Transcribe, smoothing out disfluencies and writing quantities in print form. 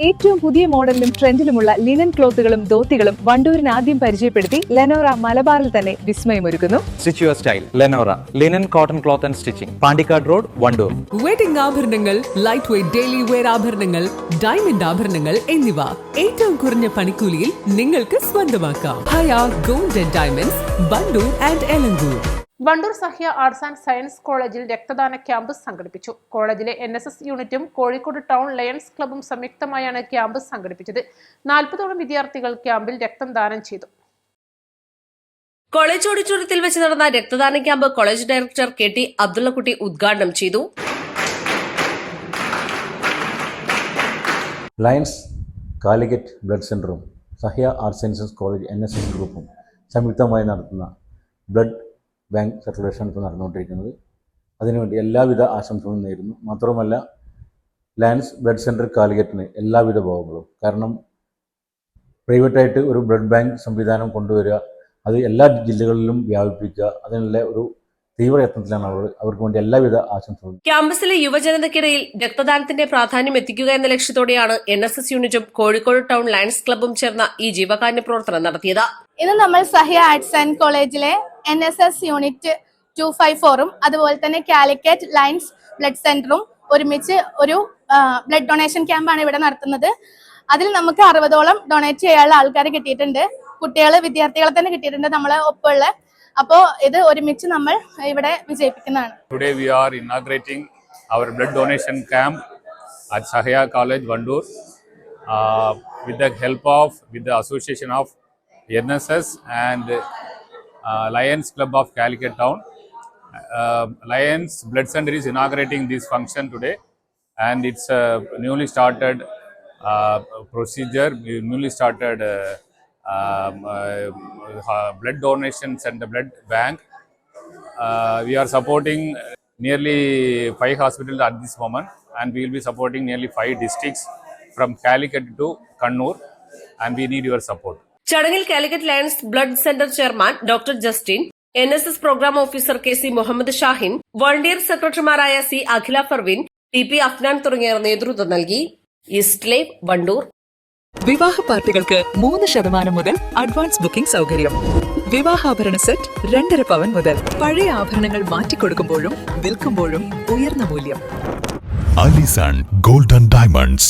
ഏറ്റവും പുതിയ മോഡലിലും ട്രെൻഡിലുമുള്ള ലിനൻ ക്ലോത്തുകളും ധോത്തികളും വണ്ടൂരിന് ആദ്യം പരിചയപ്പെടുത്തി ലെനോറ മലബാറിൽ തന്നെ വിസ്മയമൊരുക്കുന്നു. Stitch your style Lenora linen cotton cloth and stitching, Pandikkad road, Wandoor. Wedding ആഭരണങ്ങൾ, ലൈറ്റ് വെയ്റ്റ് ഡെയിലി വെയർ ആഭരണങ്ങൾ, ഡയമണ്ട് ആഭരണങ്ങൾ എന്നിവ ഏറ്റവും കുറഞ്ഞ പണിക്കൂലിയിൽ നിങ്ങൾക്ക് സ്വന്തമാക്കാം. Haya gold and diamonds, Wandoor and Elankur. Wandoor Sahya arts and science കോളേജിൽ രക്തദാന ക്യാമ്പ് സംഘടിപ്പിച്ചു. കോളേജിലെ NSS യൂണിറ്റും കോഴിക്കോട് ടൗൺ ലയൺസ് ക്ലബ്ബും സംയുക്തമായാണ് ക്യാമ്പ് സംഘടിപ്പിച്ചത്. 40ഓളം വിദ്യാർത്ഥികൾ ക്യാമ്പിൽ രക്തം ദാനം ചെയ്തു. കോളേജ് ഓഡിറ്റോറിയത്തിൽ വെച്ച് നടന്ന രക്തദാന camp college director KT Abdullakutty ഉദ്ഘാടനം ചെയ്തു. ലയൺസ് കാലിക്കറ്റ് ബ്ലഡ് സെൻ്ററും Sahya arts sciences college NSS ഗ്രൂപ്പും സംയുക്തമായി നടത്തുന്ന ബ്ലഡ് ബാങ്ക് സർക്കുലേഷൻ ഇപ്പോൾ നടന്നുകൊണ്ടിരിക്കുന്നത്. അതിനുവേണ്ടി എല്ലാവിധ ആശംസകളും നേരുന്നു. മാത്രമല്ല, ലയൺസ് ബ്ലഡ് സെൻ്റർ കാലിക്കറ്റിന് എല്ലാവിധ ഭാവങ്ങളും. കാരണം പ്രൈവറ്റായിട്ട് ഒരു ബ്ലഡ് ബാങ്ക് സംവിധാനം കൊണ്ടുവരിക, അത് എല്ലാ ജില്ലകളിലും വ്യാപിപ്പിക്കുക, അതിനുള്ള ഒരു തീവ്ര യത്നത്തിലാണ് അവർക്ക് വേണ്ടി എല്ലാവിധ ആശംസകളും. ക്യാമ്പസിലെ യുവജനതയ്ക്കിടയിൽ രക്തദാനത്തിന്റെ പ്രാധാന്യം എത്തിക്കുക എന്ന ലക്ഷ്യത്തോടെയാണ് NSS യൂണിറ്റും കോഴിക്കോട് ടൗൺ ലയൺസ് ക്ലബ്ബും ചേർന്ന ഈ ജീവകാരുണ്യ പ്രവർത്തനം നടത്തിയത്. ഇന്ന് നമ്മൾ സഹ്യ ആർട്സ് ആൻഡ് കോളേജിലെ NSS യൂണിറ്റ് 254ഉം അതുപോലെ തന്നെ കാലിക്കറ്റ് ലയൺസ് ബ്ലഡ് സെന്ററും ഒരുമിച്ച് ഒരു ബ്ലഡ് ഡൊണേഷൻ ക്യാമ്പാണ് ഇവിടെ നടത്തുന്നത്. അതിൽ നമുക്ക് 60ഓളം ഡൊണേറ്റ് ചെയ്യാനുള്ള ആൾക്കാർ കിട്ടിയിട്ടുണ്ട്. കുട്ടികൾ, വിദ്യാർത്ഥികളെ തന്നെ കിട്ടിയിട്ടുണ്ട് നമ്മളെ ഒപ്പമുള്ള. അപ്പോൾ ഇത് ഒരുമിച്ച് നമ്മൾ ഇവിടെ വിജയിപ്പിക്കുന്നതാണ്. Today we are inaugurating our blood donation camp at Sahya College, Vandoor, with the help of the association of NSS and Lions Club of Calicut Town. Lions Blood Center is inaugurating this function today, and it's a newly started procedure, newly started blood donations and the blood bank. We are supporting nearly 5 hospitals at this moment, and we will be supporting nearly 5 districts from Calicut to Kannur, and we need your support. ചടങ്ങിൽ Calicut lions blood centre chairman doctor Justin, NSS programme officer KC Muhammad Shahin, volunteer സെക്രട്ടറിമാരായ C Akhila Farvin, TP Afnan തുടങ്ങിയവർ നേതൃത്വം നൽകി. East live, Wandoor. വിവാഹ പാർട്ടികൾക്ക് 3% മുതൽ advance booking സൗകര്യം. വിവാഹാഭരണ set 2.5 പവൻ മുതൽ. പഴയ ആഭരണങ്ങൾ മാറ്റിക്കൊടുക്കുമ്പോഴും വിൽക്കുമ്പോഴും ഉയർന്ന മൂല്യം. Allison gold and diamonds,